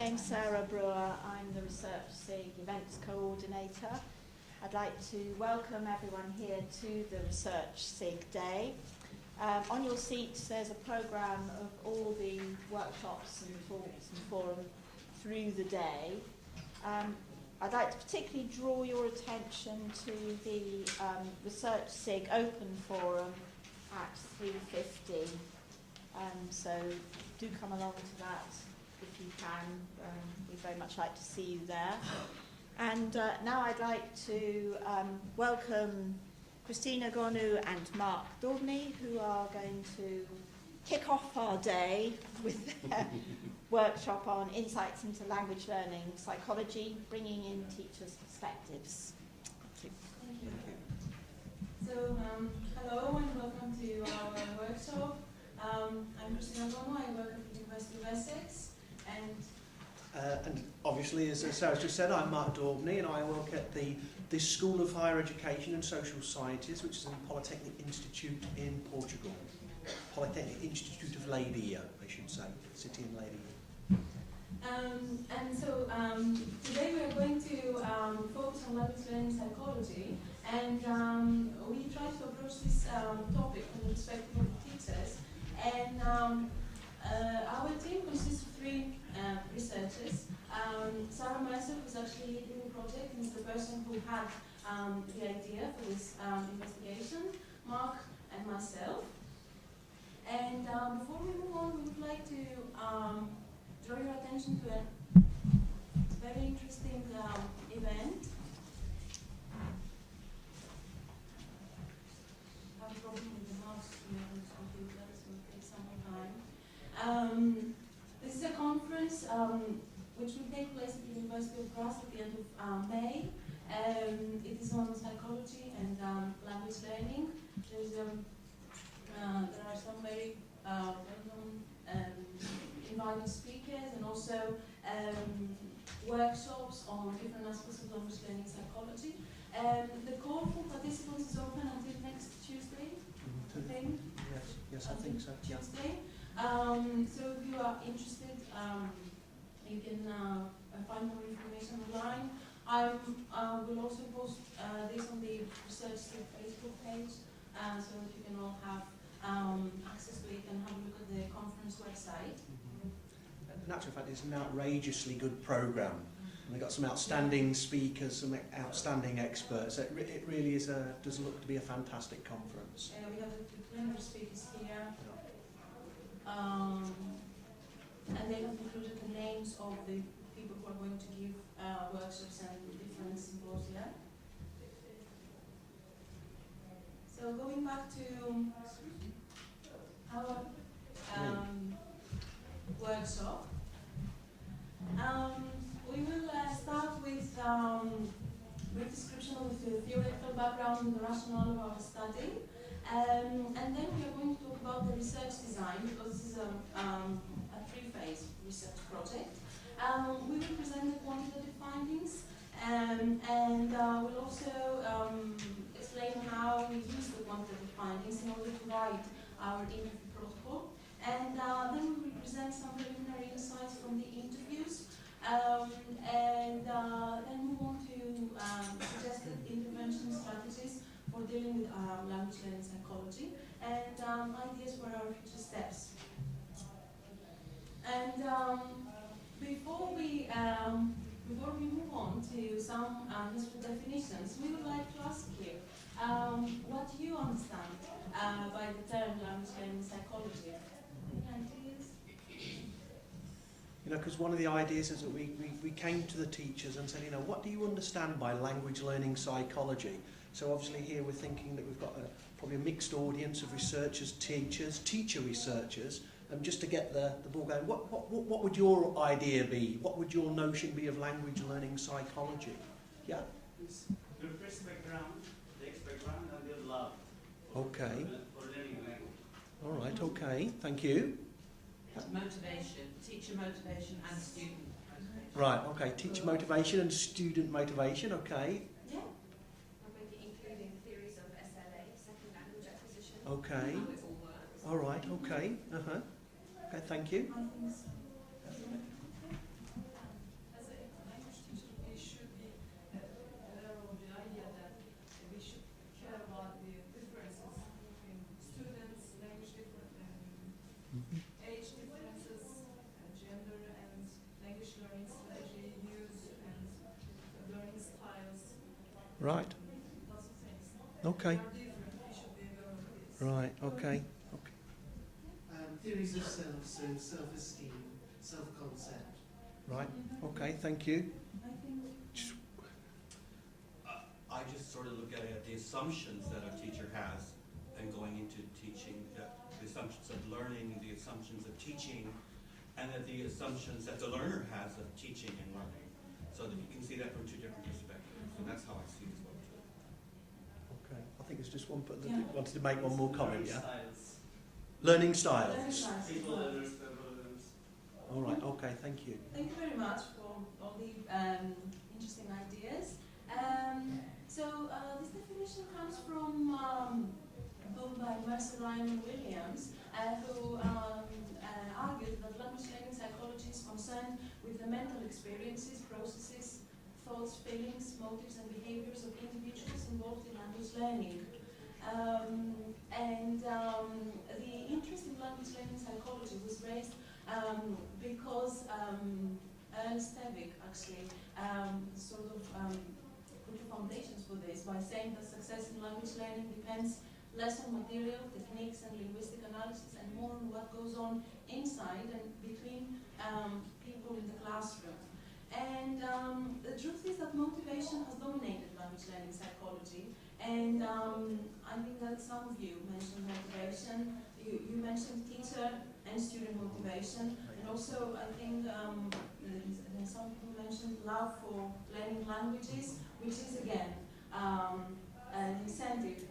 name's Sarah Brewer. I'm the ReSIG Events Coordinator. I'd like to welcome everyone here to the ReSIG Day. On your seats there's a programme of all the workshops and talks and forums through the day. I'd like to particularly draw your attention to the ReSIG Open Forum at 3:50. So do come along to that if you can. We'd very much like to see you there. And now I'd like to welcome Christina Gkonou and Mark Daubney, who are going to kick off our day with their workshop on insights into language learning psychology, bringing in teachers' perspectives. Thank you. So, hello and welcome to our workshop. I'm Christina Gkonou. I work at the University of Essex, and obviously, as Sarah just said, I'm Mark Daubney, and I work at the School of Higher Education and Social Sciences, which is in Polytechnic Institute in Portugal. Polytechnic Institute of Leiria, I should say, city in Leiria. And so today we are going to focus on language learning psychology, and we try to approach this topic from the perspective of teachers. And our team consists of three researchers. Sarah Mercer, who's actually leading the project, and is the person who had the idea for this investigation, Mark and myself. And before we move on, we would like to draw your attention to a very interesting event. I have a problem with the mouse here on the computer, so it will take some more time. This is a conference which will take place at the University of Graz at the end of May. It is on psychology and language learning. There are some very well-known invited speakers, and also workshops on different aspects of language learning psychology. The call for participants is open until next Tuesday, I think. Yes, I think so. Tuesday. So if you are interested, you can find more information online. I will also post this on the ReSIG Facebook page, so that you can all have access to it and have a look at the conference website. In actual fact, it's an outrageously good programme. And they've got some outstanding speakers, some outstanding experts. It really is does look to be a fantastic conference. We have plenty of speakers here. And they have included the names of the people who are going to give workshops and different symposia. So going back to our workshop, we will start with brief description of the theoretical background and the rationale of our study, and then we are going to talk about the research design, because this is a three-phase research project. We will present the quantitative findings, and we'll also explain how we use the quantitative findings in order to write our interview protocol. And then we will present some preliminary insights from the interviews, and then move on to suggested intervention strategies for dealing with language learning psychology, and ideas for our future steps. And before we move on to some useful definitions, we would like to ask you what do you understand by the term language learning psychology? Any ideas? You know, because one of the ideas is that we came to the teachers and said, you know, what do you understand by language learning psychology? So obviously here we're thinking that we've got probably a mixed audience of researchers, teachers, teacher researchers, and just to get the ball going, what would your idea be? What would your notion be of language learning psychology? Yeah? The first background, the background, and the love. Okay. For learning language. All right, okay, thank you. Motivation, teacher motivation and student motivation. Right, okay, teacher motivation and student motivation, okay. Yeah. I'm going to be including the theories of SLA, second language acquisition. Okay. How it all works. All right, okay, okay, thank you. Right. Okay. Right. Okay. Okay. Theories of self, so self-esteem, self-concept. Right. Okay. Thank you. I think I just sort of look at it, the assumptions that a teacher has and going into teaching, the assumptions of learning, the assumptions of teaching, and that the assumptions that the learner has of teaching and learning. So that you can see that from two different perspectives. And that's how I see this one too. Okay. I think it's just one. Yeah. Wanted to make one more comment. Yeah. Styles. Learning styles. learning styles. People learners, people learners. All right. Okay. Thank you. Thank you very much for all the interesting ideas. This definition comes from a book by Mercer Ryan Williams, who argued that language learning psychology is concerned with the mental experiences, processes, thoughts, feelings, motives, and behaviors of individuals involved in language learning. The interest in language learning psychology was raised because Ernst Tevik actually put the foundations for this by saying that success in language learning depends less on material, techniques, and linguistic analysis, and more on what goes on inside and between people in the classroom. And the truth is that motivation has dominated language learning psychology. And I think that some of you mentioned motivation. You mentioned teacher and student motivation. And also, I think some people mentioned love for learning languages, which is again an incentive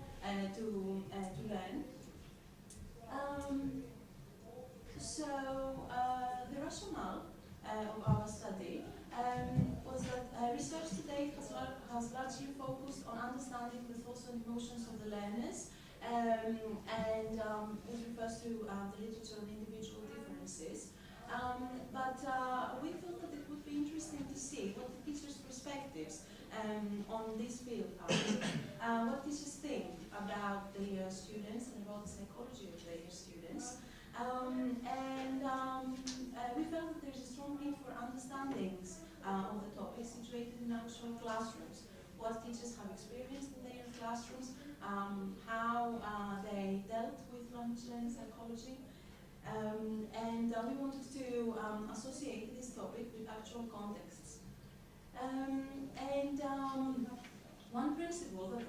to learn. The rationale of our study was that research to date has largely focused on understanding the thoughts and emotions of the learners, and this refers to the literature and individual differences. But we thought that it would be interesting to see what the teachers' perspectives on this field are, what teachers think about their students and about the psychology of their students. We felt that there's a strong need for understandings of the topic situated in actual classrooms, what teachers have experienced in their classrooms, how they dealt with language learning psychology, we wanted to associate this topic with actual contexts. One principle that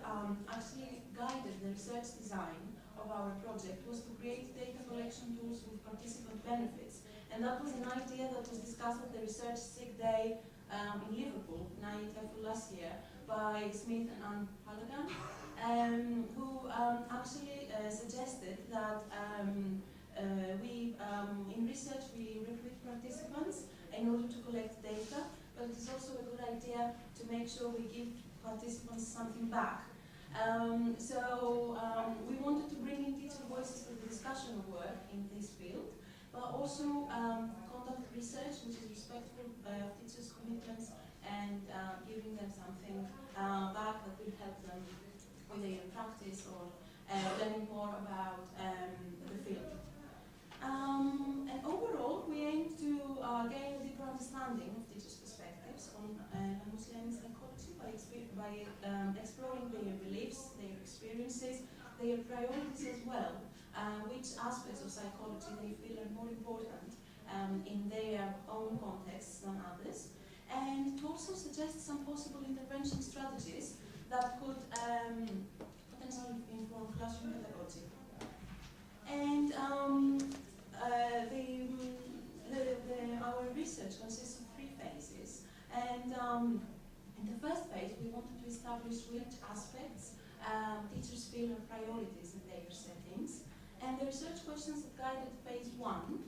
actually guided the research design of our project was to create data collection tools with participant benefits. And that was an idea that was discussed at the Research SIG Day in Liverpool, last year, by Smith and Anne Halligan, who actually suggested that in research we recruit participants in order to collect data, but it's also a good idea to make sure we give participants something back. We wanted to bring in teacher voices to the discussion of work in this field, but also conduct research which is respectful of teachers' commitments and giving them something back that will help them with their practice or learning more about the field. And overall, we aim to gain a deeper understanding of teachers' perspectives on language learning psychology by exploring their beliefs, their experiences, their priorities as well, which aspects of psychology they feel are more important in their own contexts than others, and to also suggest some possible intervention strategies that could potentially inform classroom pedagogy. And our research consists of 3 phases, and in the first phase we wanted to establish which aspects teachers feel are priorities in their settings, and the research questions that guided phase 1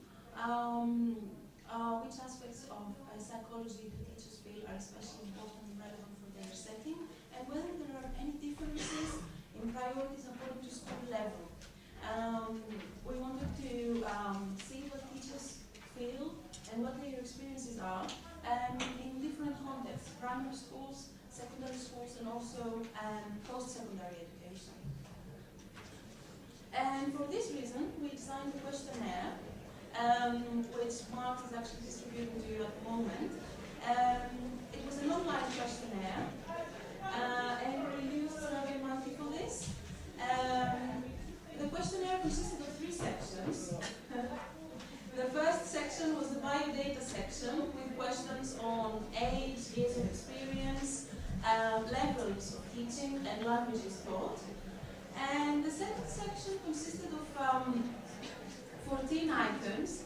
which aspects of psychology do teachers feel are especially important and relevant for their setting, and whether there are any differences in priorities according to school level. We wanted to see what teachers feel and what their experiences are in different contexts, primary schools, secondary schools, and also post-secondary education. And for this reason, we designed a questionnaire, which Mark is actually distributing to you at the moment. It was an online questionnaire, and questionnaire consisted of 3 sections. The first section was the biodata section with questions on age, years of experience, levels of teaching and languages taught. And the second section consisted of 14 items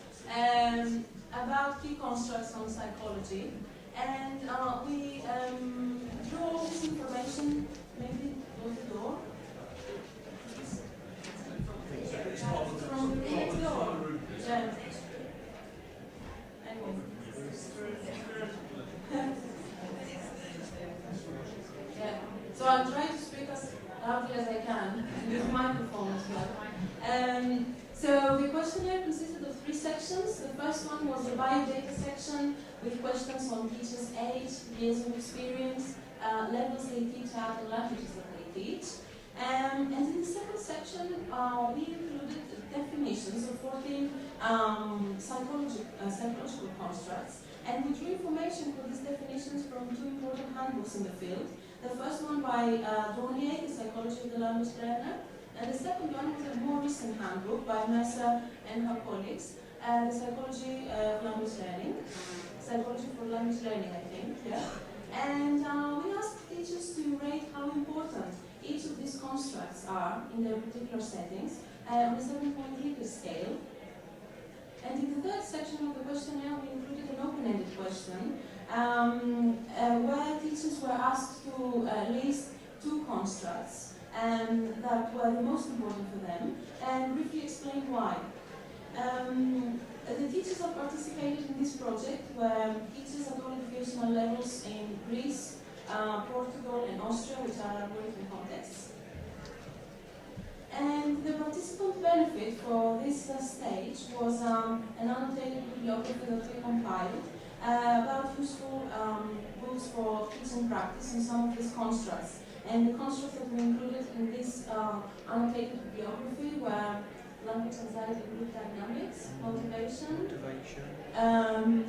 about key constructs on psychology. And we drew all this information, maybe on the door. From the next door. Anyway. Yeah. So I'll try to speak as loudly as I can, and use microphone as well. So the questionnaire consisted of 3 sections. The first one was the biodata section with questions on teachers' age, years of experience, levels they teach at, and languages that they teach. And in the second section, we included definitions of 14 psychological constructs, and we drew information for these definitions from 2 important handbooks in the field. The first one by Daubney, The Psychology of the Language Learner, and the second one was a more recent handbook by Mercer and her colleagues, The Psychology of Language Learning, Psychology for Language Learning, I think, yeah. And we asked teachers to rate how important each of these constructs are in their particular settings on a 7-point Likert scale. And in the third section of the questionnaire, we included an open-ended question where teachers were asked to list 2 constructs that were the most important for them and briefly explain why. The teachers that participated in this project were teachers at all educational levels in Greece, Portugal and Austria, which are working contexts. And the participant benefit for this stage was an annotated bibliography that we compiled about useful books for teaching practice in some of these constructs. And the constructs that we included in this annotated bibliography were language anxiety and group dynamics, motivation, and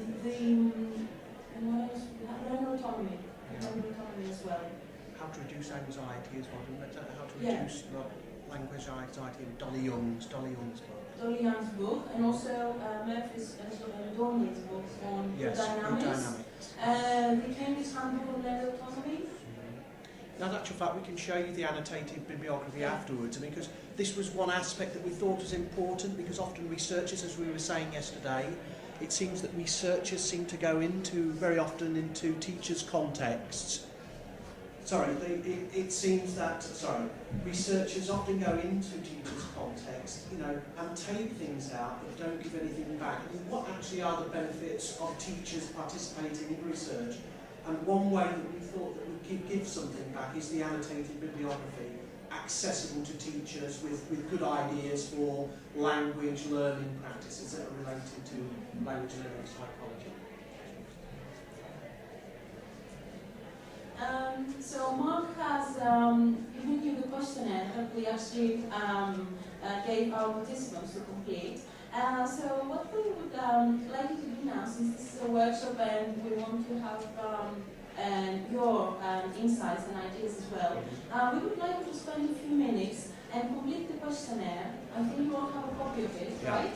what else? Learner autonomy. Autonomy as well. How to reduce anxiety as well. How to reduce language anxiety in Dolly Young's book. Dolly Young's book, and also Murphy's and Daubney's book on dynamics. The Cambridge Handbook on Learner Autonomy. Now, in actual fact, we can show you the annotated bibliography afterwards, because this was one aspect that we thought was important, because often researchers, as we were saying yesterday, it seems that researchers seem to go very often into teachers' contexts. It seems that, researchers often go into teachers' context, and take things out but don't give anything back. I mean, what actually are the benefits of teachers participating in research? And one way that we thought that we could give something back is the annotated bibliography, accessible to teachers with good ideas for language learning practices that are related to language learning psychology. So Mark has given you the questionnaire that we actually gave our participants to complete. So what we would like you to do now, since this is a workshop and we want to have your insights and ideas as well, we would like you to spend a few minutes and complete the questionnaire. I think you all have a copy of it, right?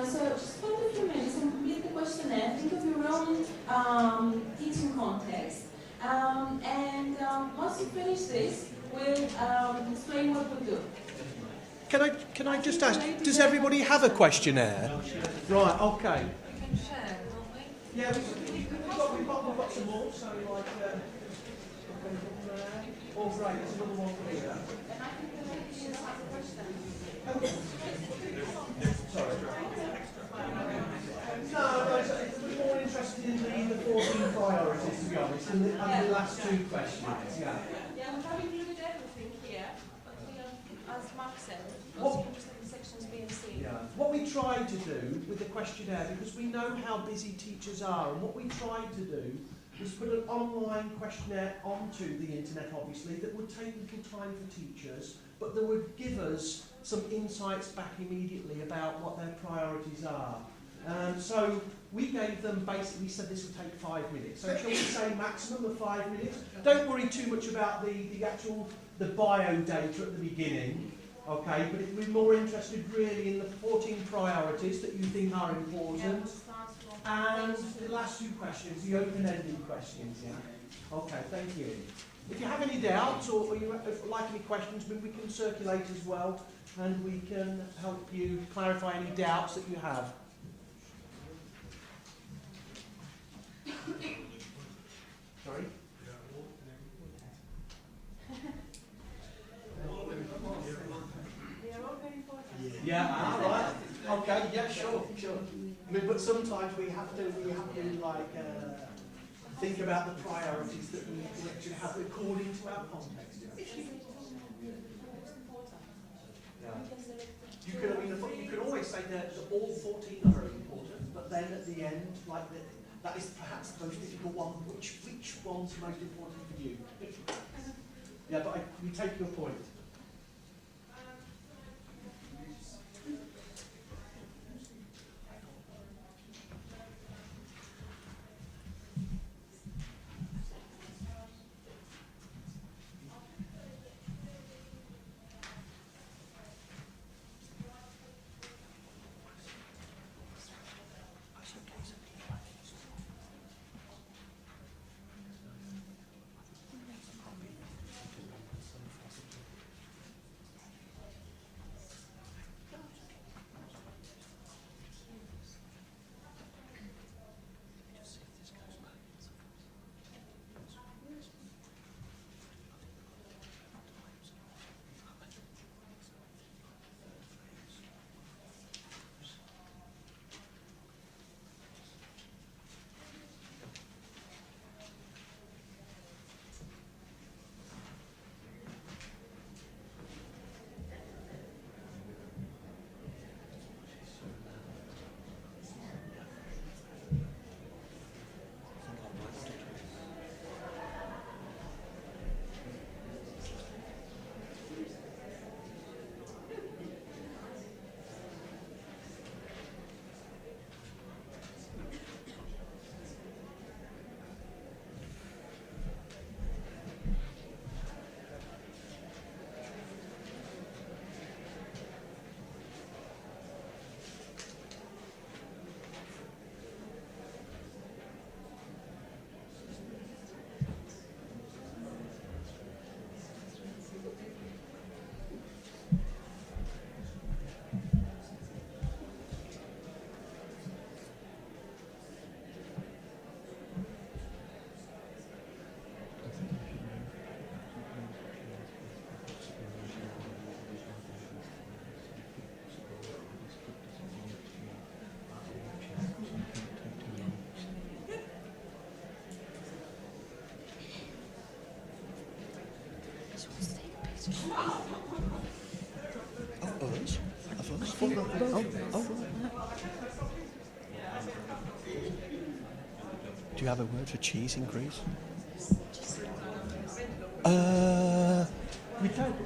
So just spend a few minutes and complete the questionnaire. Think of your own teaching context. And once you finish this, we'll explain what we'll do. Can I just ask, does everybody have a questionnaire? Right, okay. We can share, won't we? Yeah, we've got some more, so like, oh great, there's another one here. And I think the lady has a question. Sorry. No, it's more interested in the 14 priorities, to be honest, and the last 2 questions, Yeah, we have included everything here, but we have, as Mark said, also interested in sections B and C. Yeah. What we tried to do with the questionnaire, because we know how busy teachers are, and what we tried to do was put an online questionnaire onto the internet, obviously, that would take little time for teachers, but that would give us some insights back immediately about what their priorities are. So we gave them, basically said this would take 5 minutes. So shall we say maximum of 5 minutes? Don't worry too much about the bio data at the beginning. Okay, but we're more interested really in the 14 priorities that you think are important. And the last two questions, the open-ended questions, yeah? Okay, thank you. If you have any doubts or you like any questions, we can circulate as well and we can help you clarify any doubts that you have. Sorry? Yeah, right. Okay, yeah, sure. But sometimes we have to like think about the priorities that we actually have according to our context. Yeah. You can always say that all 14 are very important, but then at the end, like that is perhaps the most difficult one. Which one's most important for you? Yeah, but we take your point. Do you have a word for cheese in Greece? We don't.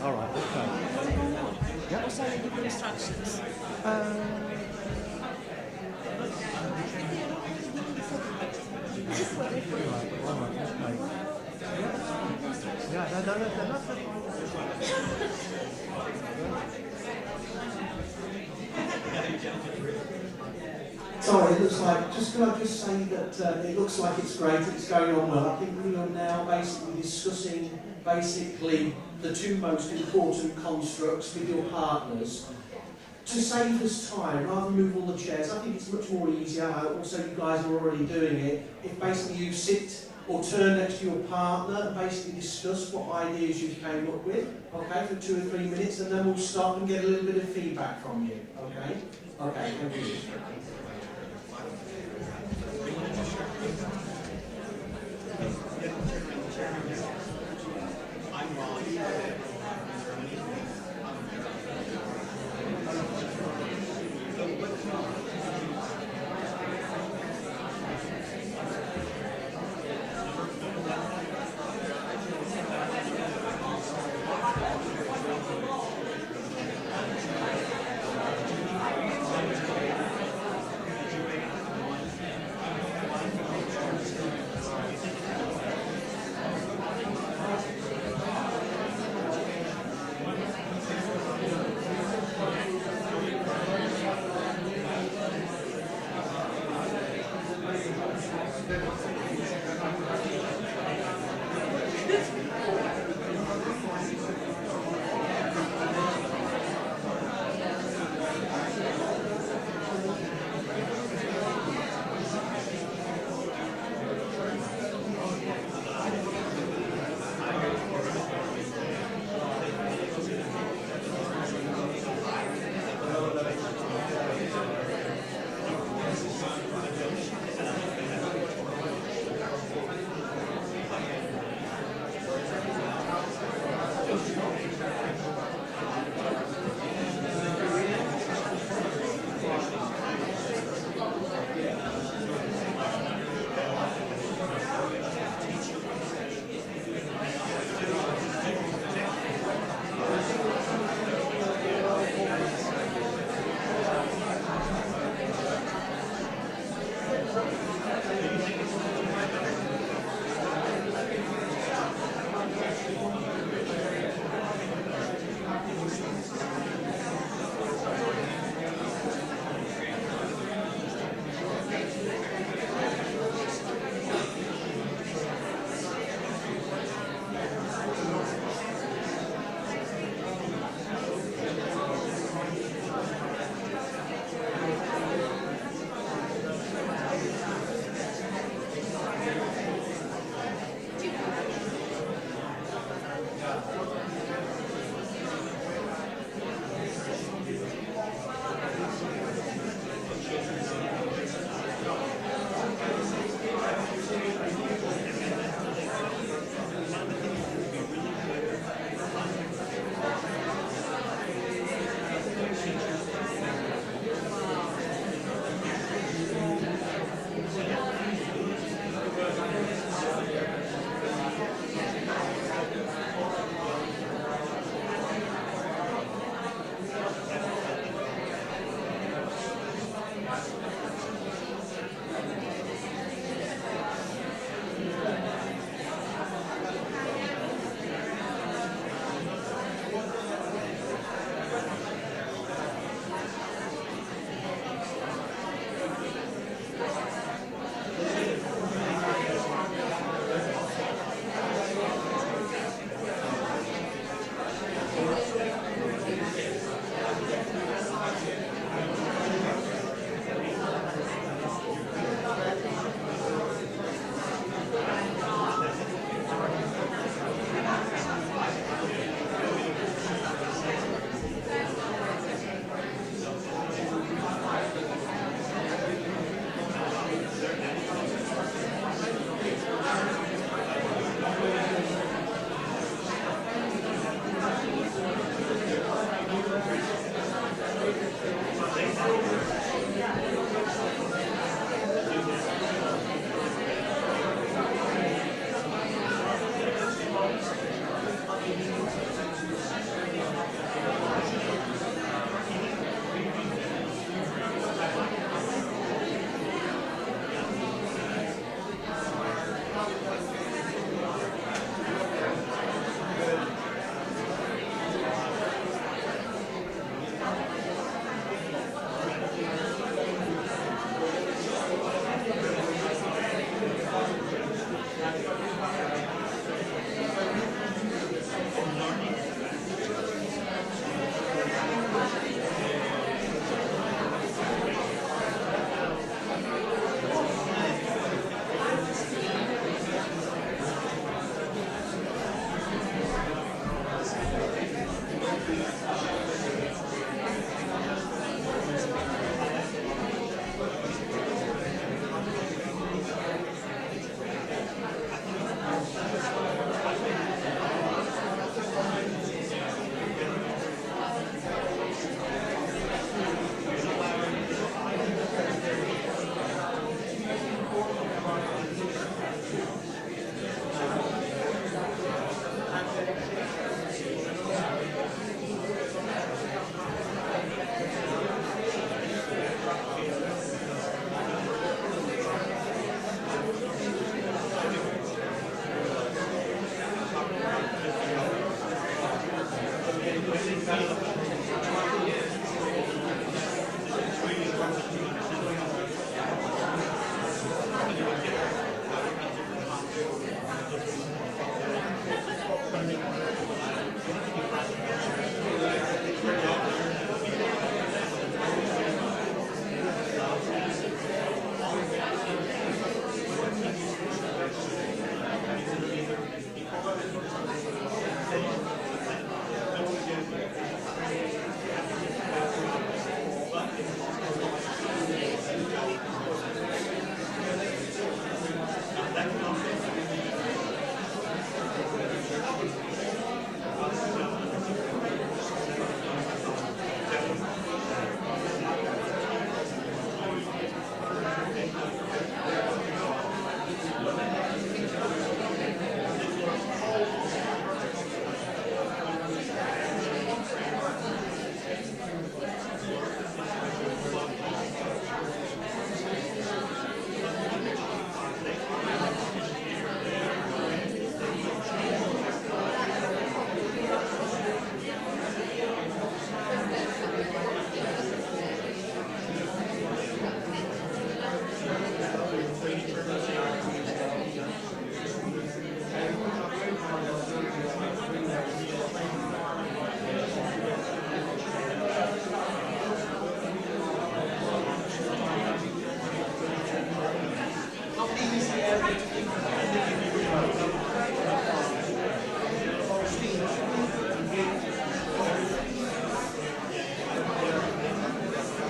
All right, okay. Yeah. Also, they give instructions. Yeah, no. Sorry, it looks like, can I just say that it looks like it's great, it's going on well. I think we are now basically discussing basically the two most important constructs with your partners. To save us time, rather than move all the chairs, I think it's much more easier, also you guys are already doing it, if basically you sit or turn next to your partner and basically discuss what ideas you came up with, okay, for 2 or 3 minutes, and then we'll stop and get a little bit of feedback from you, okay? Okay, thank you.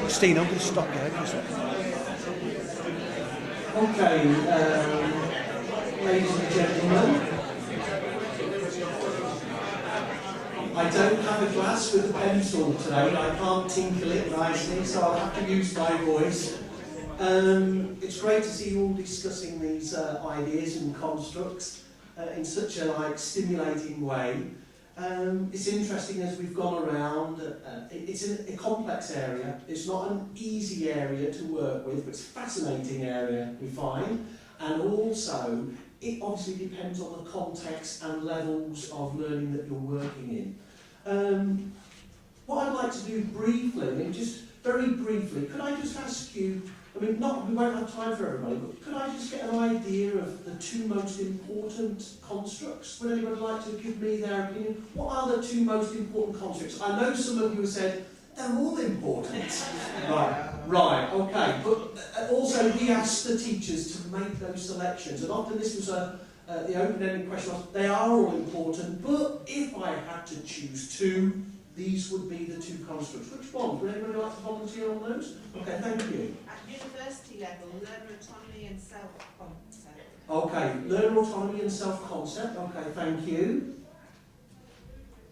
Christina, I'm going to stop you. Okay, ladies and gentlemen, I don't have a glass with a pencil today. I can't tinkle it nicely, so I'll have to use my voice. It's great to see you all discussing these ideas and constructs in such a stimulating way. It's interesting as we've gone around. It's a complex area. It's not an easy area to work with, but it's a fascinating area, we find. And also, it obviously depends on the context and levels of learning that you're working in. What I'd like to do briefly, and just very briefly, could I just ask you, we won't have time for everybody, but could I just get an idea of the two most important constructs? Would anybody like to give me their opinion? What are the two most important constructs? I know some of you have said, they're all important. Right, okay. But also we asked the teachers to make those selections, and often this was the open-ended question was, they are all important, but if I had to choose two, these would be the two constructs. Which ones? Would anybody like to volunteer on those? Okay, thank you. At university level, learner autonomy and self-concept. Okay, learner autonomy and self-concept. Okay, thank you.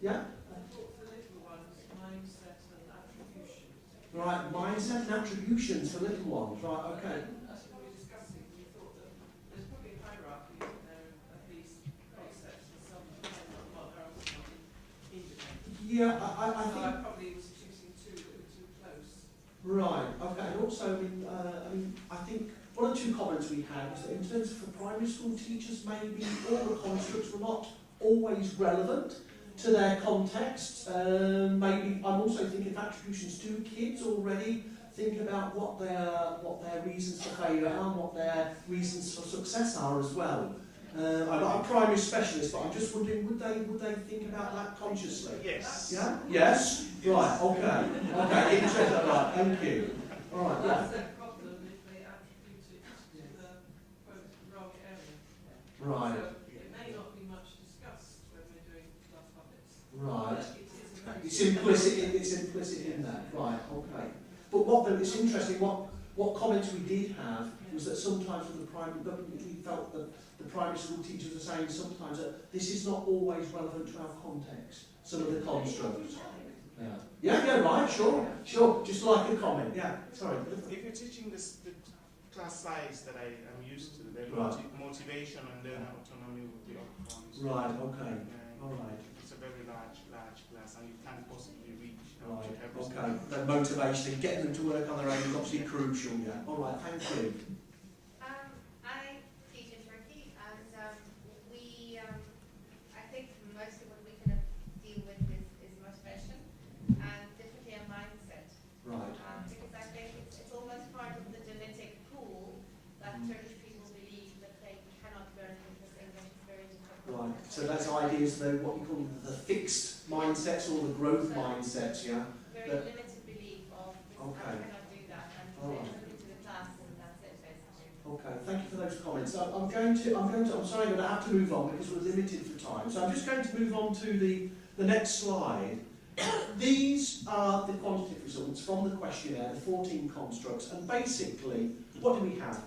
Yeah? I thought for little ones, mindset and attribution. Right, mindset and attributions for little ones. Right, okay. As we were discussing, we thought that there's probably a hierarchy in there of these concepts, and some depend on what they're also independent. Yeah, I So think... I probably was choosing two that were too close. Right, okay, and also, I think one of the two comments we had was that in terms of for primary school teachers, maybe all the constructs were not always relevant to their context. Maybe I'm also thinking of attributions to kids already. Think about what their reasons for failure are and what their reasons for success are as well. I'm not a primary specialist, but I'm just wondering, would they think about that consciously? Yes. Yeah? Yes? Right, okay. Okay, interesting, right, thank you. All right, yeah. That's their problem if they attribute it to the quote, wrong area. Right, So it may not be much discussed when we're doing class puppets. right. But it is a very It's implicit in that, right, okay. But it's interesting, what comments we did have was that sometimes with the primary, we felt that the primary school teachers are saying sometimes that this is not always relevant to our context, some of the constructs. Yeah, right, sure, just like a comment, yeah, sorry. If you're teaching the class size that I am used to, then Right. motivation and learner autonomy would be up front. Right, okay, all right. It's a very large class, and you can't possibly reach Right, every okay. The motivation, getting them to work on their own is obviously crucial, yeah. All right, thank you. I teach in Turkey, and I think most of what we kind of deal with is motivation. Right. So those ideas, though, what you call the fixed mindsets or the growth mindsets, yeah? Very That- limited belief of I Okay. cannot do that, and All they right. put it to the class and that's it basically. Okay, thank you for those comments. I'm sorry, I'm going to have to move on because we're limited for time. So I'm just going to move on to the next slide. These are the quantitative results from the questionnaire, the 14 constructs, and basically, what do we have?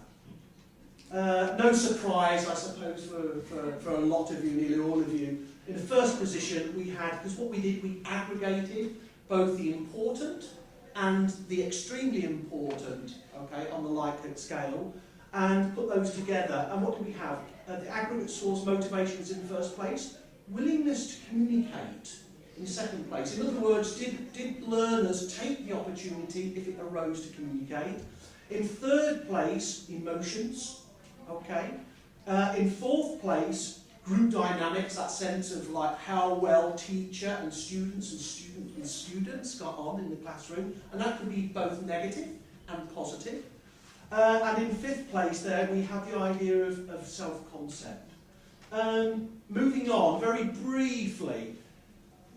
No surprise, I suppose, for a lot of you, nearly all of you. In the first position, we had, because what we did, we aggregated both the important and the extremely important, okay, on the Likert scale, and put those together. And what do we have? The aggregate source motivations in the first place, willingness to communicate in second place. In other words, did learners take the opportunity if it arose to communicate? In third place, emotions. Okay. In fourth place, group dynamics, that sense of like how well teacher and students got on in the classroom, and that could be both negative and positive. And in fifth place there, we have the idea of self-concept. Moving on, very briefly,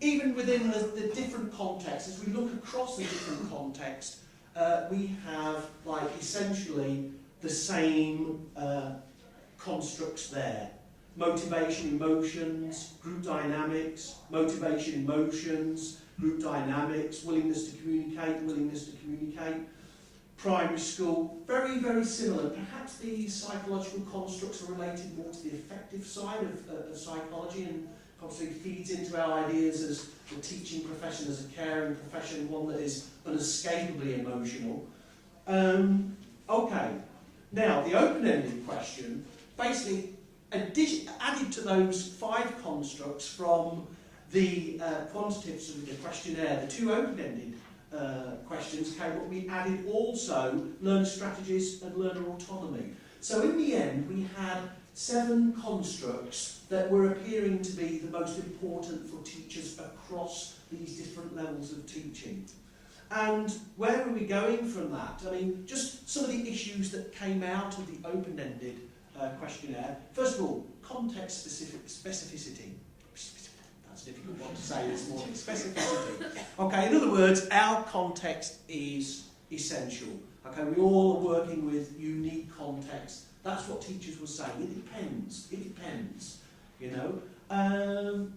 even within the different contexts, as we look across the different contexts, we have like essentially the same constructs there. Motivation, emotions, group dynamics, motivation, emotions, group dynamics, willingness to communicate. Primary school, very, very similar. Perhaps these psychological constructs are related more to the affective side of psychology, and obviously feeds into our ideas as the teaching profession, as a caring profession, one that is unescapably emotional. Okay, now the open-ended question basically added to those 5 constructs from the quantitative sort of the questionnaire, the 2 open-ended questions came up. We added also learner strategies and learner autonomy. So in the end, we had 7 constructs that were appearing to be the most important for teachers across these different levels of teaching. And where are we going from that? I mean, just some of the issues that came out of the open-ended questionnaire. First of all, context-specific specificity. That's a difficult one to say this morning. Specificity. Okay, in other words, our context is essential. Okay, we all are working with unique context. That's what teachers were saying. It depends, you know. And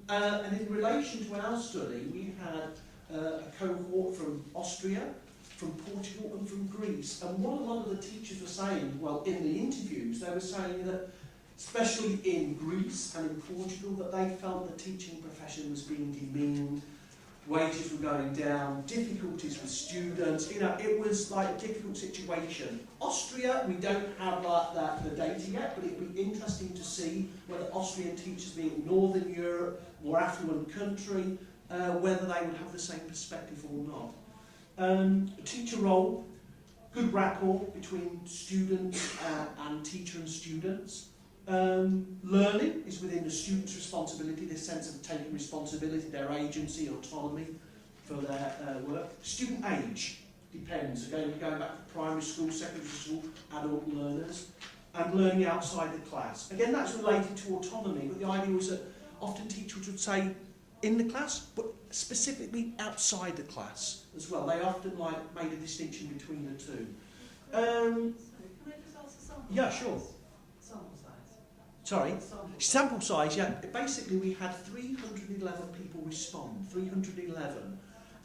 in relation to our study, we had a cohort from Austria, from Portugal and from Greece. And what a lot of the teachers were saying, well, in the interviews, they were saying that, especially in Greece and in Portugal, that they felt the teaching profession was being demeaned, wages were going down, difficulties with students, you know, it was like a difficult situation. Austria, we don't have the data yet, but it would be interesting to see whether Austrian teachers, being in Northern Europe, more affluent country, whether they would have the same perspective or not. Teacher role, good rapport between students and teacher and students. Learning is within the student's responsibility, this sense of taking responsibility, their agency, autonomy for their work. Student age depends, again going back to primary school, secondary school, adult learners, and learning outside the class. Again, that's related to autonomy, but the idea was that often teachers would say in the class, but specifically outside the class as well. They often made a distinction between the two. Can I just ask a sample Yeah, size? sure. Sample size. Sorry? Sample. Sample size, yeah. Basically, we had 311 people respond, 311.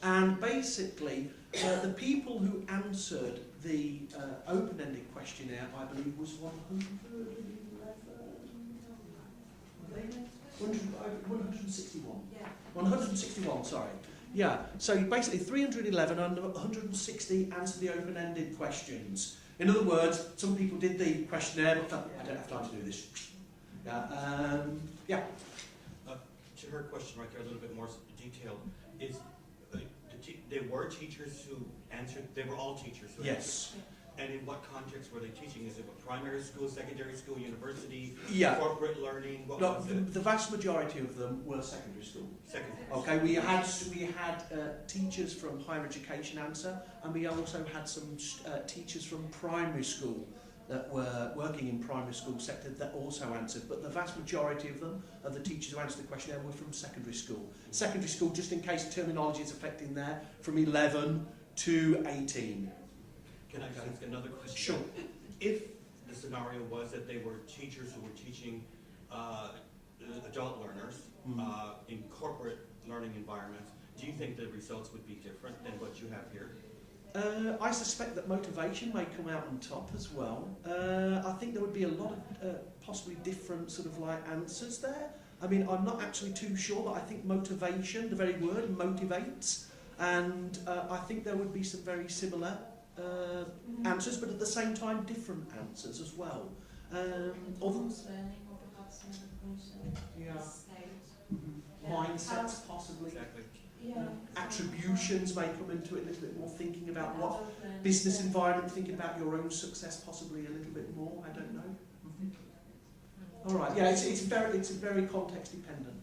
And basically, the people who answered the open-ended questionnaire, I believe, was 161. Yeah. 161, sorry. Yeah, so basically 311 and 160 answered the open-ended questions. In other words, some people did the questionnaire, but thought, I don't have time to do this. Yeah. To her question right there, a little bit more detailed, is they were teachers who answered, they were all teachers who Yes. answered. And in what context were they teaching? Is it a primary school, secondary school, university, Yeah. corporate learning? What No, was it? the vast majority of them were secondary school. Secondary. Okay, we had teachers from higher education answer, and we also had some teachers from primary school that were working in primary school sector that also answered, but the vast majority of them, of the teachers who answered the questionnaire, were from secondary school. Secondary school, just in case terminology is affecting there, from 11 to 18. Can I ask another question? Sure. If the scenario was that they were teachers who were teaching adult learners in corporate learning environments, do you think the results would be different than what you have here? I suspect that motivation may come out on top as well. I think there would be a lot of possibly different sort of like answers there. I mean, I'm not actually too sure, but I think motivation, the very word, motivates. And I think there would be some very similar answers, but at the same time, different answers as well. Performance learning, or perhaps in the function, Yeah. state. Mindsets, possibly. Exactly. Yeah. Attributions may come into it a little bit more, thinking about what Adult learning, business yeah. environment, thinking about your own success possibly a little bit more, I don't know. All right, yeah, it's very context dependent.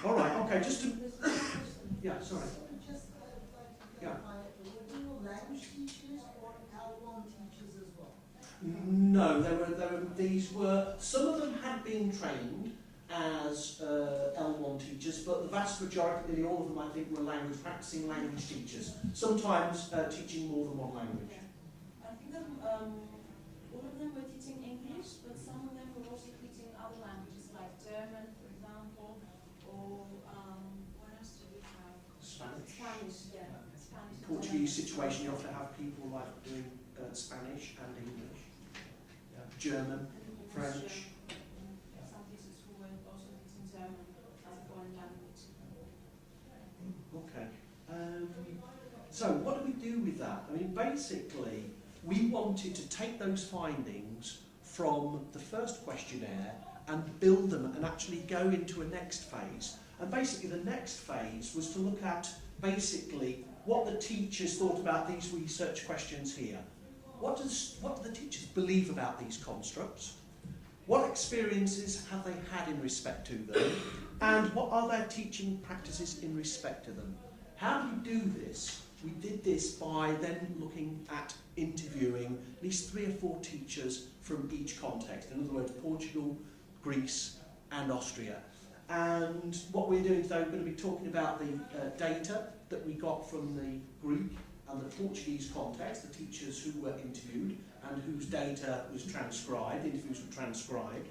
All right, okay, just to, yeah, sorry. Just like to Yeah. clarify, were they all language teachers or L1 teachers as well? No, some of them had been trained as L1 teachers, but the vast majority, nearly all of them, I think, were practicing language teachers, sometimes teaching more than one language. I think that all of them were teaching English, but some of them were also teaching other languages, like German, for example, or what else do we have? Spanish. Spanish, yeah. Spanish. Portuguese situation, you often have people like doing Spanish and English, German, French. Some teachers who were also teaching German as a foreign language. Okay. So what do we do with that? I mean, basically, we wanted to take those findings from the first questionnaire and build them and actually go into a next phase. And basically, the next phase was to look at basically what the teachers thought about these research questions here. What do the teachers believe about these constructs? What experiences have they had in respect to them? And what are their teaching practices in respect to them? How do you do this? We did this by then looking at interviewing at least 3 or 4 teachers from each context. In other words, Portugal, Greece, and Austria. And what we're doing today, we're going to be talking about the data that we got from the Greek and the Portuguese context, the teachers who were interviewed and whose data was transcribed, the interviews were transcribed.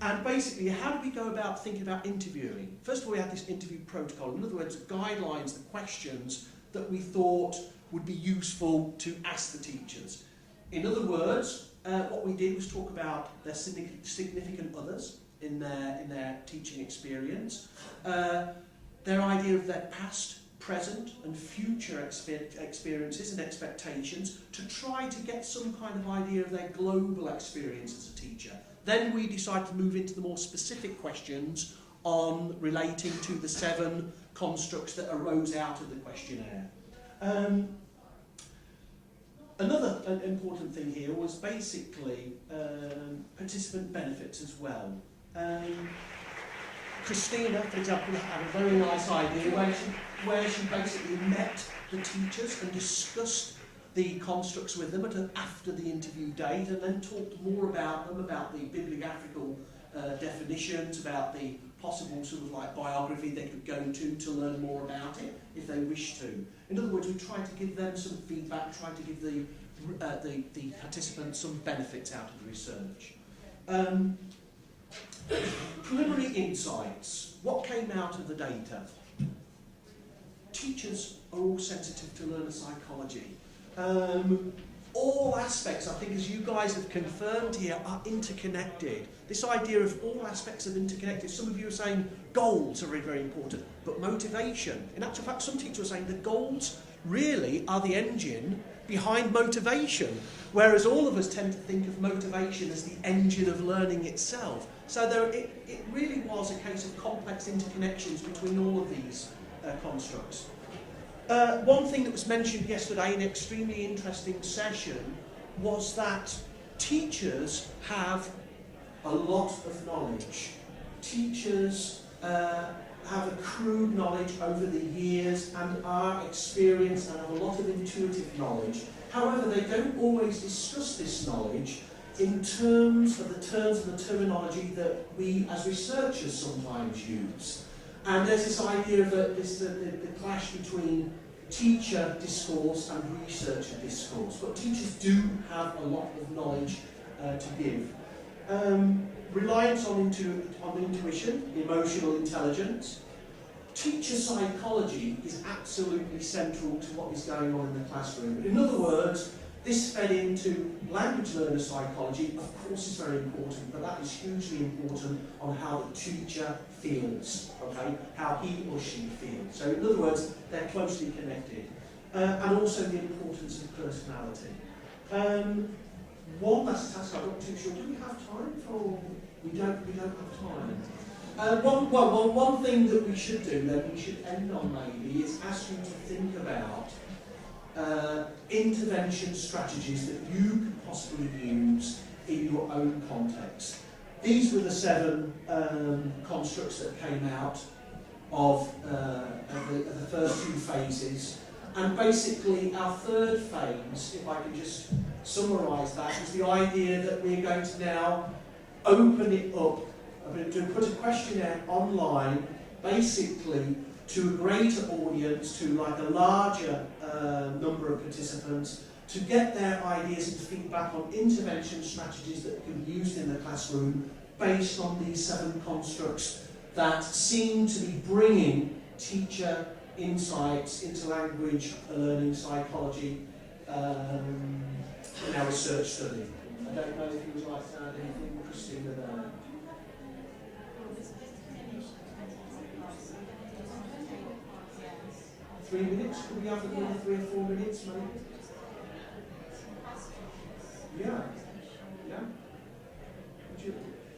And basically, how do we go about thinking about interviewing? First of all, we had this interview protocol. In other words, guidelines, the questions that we thought would be useful to ask the teachers. In other words, what we did was talk about their significant others in their teaching experience, their idea of their past, present and future experiences and expectations, to try to get some kind of idea of their global experience as a teacher. Then we decided to move into the more specific questions on relating to the 7 constructs that arose out of the questionnaire. Another important thing here was basically participant benefits as well. Christina, for example, had a very nice idea where she basically met the teachers and discussed the constructs with them after the interview date, and then talked more about them, about the bibliographical definitions, about the possible sort of like biography they could go to learn more about it if they wish to. In other words, we tried to give them some feedback, tried to give the participants some benefits out of the research. Preliminary insights. What came out of the data? Teachers are all sensitive to learner psychology. All aspects, I think, as you guys have confirmed here, are interconnected. This idea of all aspects of interconnected. Some of you are saying goals are very, very important, but motivation. In actual fact, some teachers are saying the goals really are the engine behind motivation, whereas all of us tend to think of motivation as the engine of learning itself. So it really was a case of complex interconnections between all of these constructs. One thing that was mentioned yesterday in an extremely interesting session was that teachers have a lot of knowledge. Teachers have accrued knowledge over the years and are experienced and have a lot of intuitive knowledge. However, they don't always discuss this knowledge in terms of the terms and the terminology that we as researchers sometimes use. And there's this idea of the clash between teacher discourse and researcher discourse. But teachers do have a lot of knowledge to give. Reliance on intuition, emotional intelligence. Teacher psychology is absolutely central to what is going on in the classroom. In other words, this fed into language learner psychology, of course is very important, but that is hugely important on how the teacher feels, okay? How he or she feels. So in other words, they're closely connected. And also the importance of personality. One last task, I'm not too sure, do we have time for, we don't have time. One thing that we should do, then we should end on maybe, is ask you to think about intervention strategies that you can possibly use in your own context. These were the 7 constructs that came out of the first 2 phases. And basically our third phase, if I can just summarise that, is the idea that we're going to now open it up. I'm going to put a questionnaire online, basically to a greater audience, to like a larger number of participants, to get their ideas and feedback on intervention strategies that can be used in the classroom based on these 7 constructs that seem to be bringing teacher insights into language learning psychology in our research study. I don't know if you would like to add anything, Christina, there. Yes. 3 minutes? Could we have another 3 or 4 minutes, maybe? Yeah. Yeah.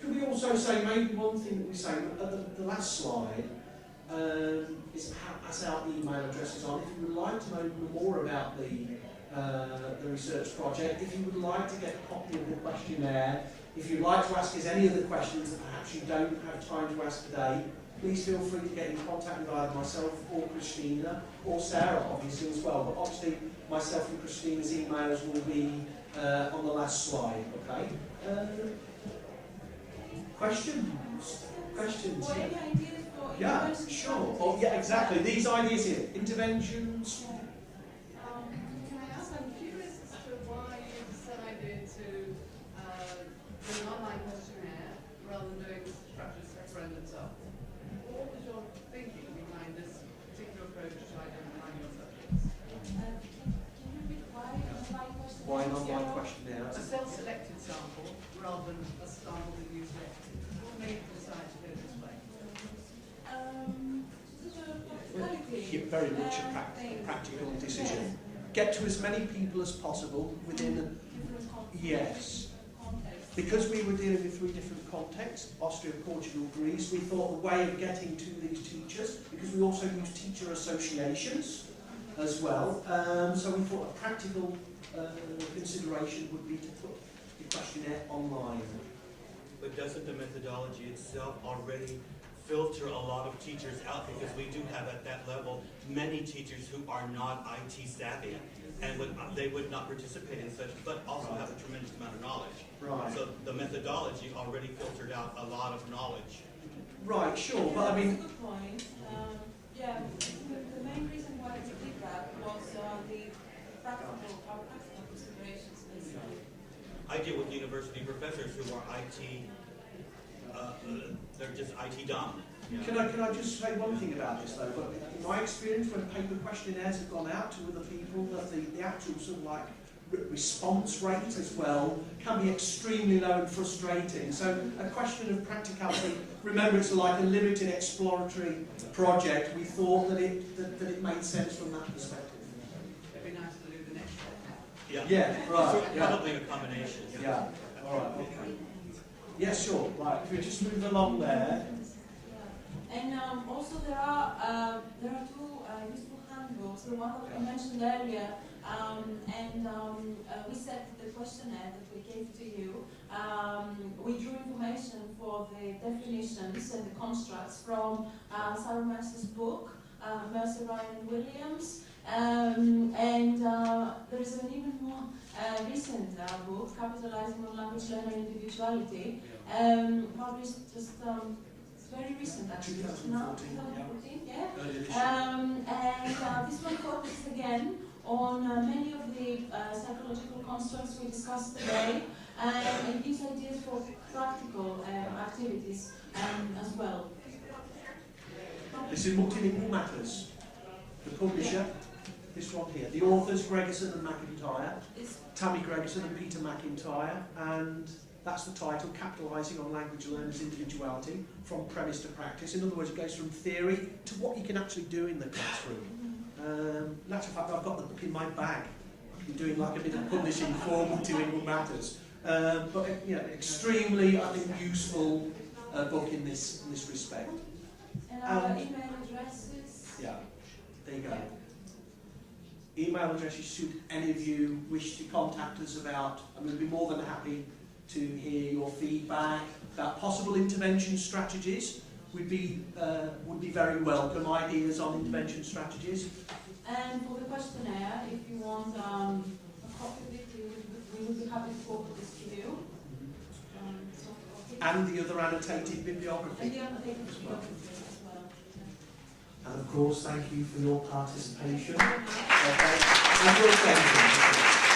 Could we also say, maybe one thing that we say at the last slide is as our email addresses on. If you would like to know more about the research project, if you would like to get a copy of the questionnaire, if you'd like to ask us any of the questions that perhaps you don't have time to ask today, please feel free to get in contact with either myself or Christina, or Sarah obviously as well. But obviously myself and Christina's emails will be on the last slide, okay? Questions? Questions? Or any ideas for Yeah, intervention sure. strategies? Oh, yeah, exactly. These ideas here. Interventions. Can I ask, I'm curious as to why you decided to do an online questionnaire rather than doing structured referendums up. What was your thinking behind this particular approach to identifying your subjects? Can you repeat why an online questionnaire? Why an online questionnaire? A self-selected sample rather than a sample that you selected. What made you decide to do it this way? Very much a practical decision. Get to as many people as possible within yes. Because we were dealing with 3 different contexts, Austria, Portugal, Greece, we thought a way of getting to these teachers, because we also use teacher associations as well, so we thought a practical consideration would be to put the questionnaire online. But doesn't the methodology itself already filter a lot of teachers out, because we do have at that level many teachers who are not IT savvy and they would not participate in such, but also have a tremendous amount of knowledge. Right. So the methodology already filtered out a lot of knowledge. Right, sure, but I mean... That's a good point. Yeah, the main reason why we did that was the practical considerations, basically. I deal with university professors who are IT, they're just IT dumb. You know? Can I just say one thing about this though? But in my experience, when paper questionnaires have gone out to other people, that the actual sort of like response rate as well can be extremely low and frustrating. So a question of practicality, remember it's like a limited exploratory project. We thought that it made sense from that perspective. It'd be nice to do the next step. Yeah. Yeah, right. Yeah. Probably a combination. Yeah. All right. Okay. Yeah, sure. Right. If we just move along there. And also there are 2 useful handbooks. The one that I mentioned earlier, we set the questionnaire that we gave to you. We drew information for the definitions and the constructs from Sarah Mercer's book, Mercer, Ryan and Williams. There is an even more recent book, Capitalizing on Language Learner Individuality, published just it's very recent actually. 2014, yeah. Early edition. This one focuses again on many of the psychological constructs we discussed today, and it gives ideas for practical activities as well. This is Multilingual Matters. The publisher, this one here. The authors, Gregerson and McIntyre. Tammy Gregerson and Peter McIntyre. And that's the title, Capitalising on Language Learners' Individuality, from Premise to Practice. In other words, it goes from theory to what you can actually do in the classroom. In actual fact, I've got the book in my bag. I'm doing like a bit of publishing for Multilingual Matters. But you know, extremely, I think, useful book in this respect. And our email addresses. Yeah, there you go. Email addresses, should any of you wish to contact us about, and we'd be more than happy to hear your feedback about possible intervention strategies. Would be very welcome. Ideas on intervention strategies. And for the questionnaire, if you want a copy of it, we would be happy to forward this to you. And the other annotated bibliography. And the annotated bibliography as well. And of course, thank you for your participation. Okay. And your attention.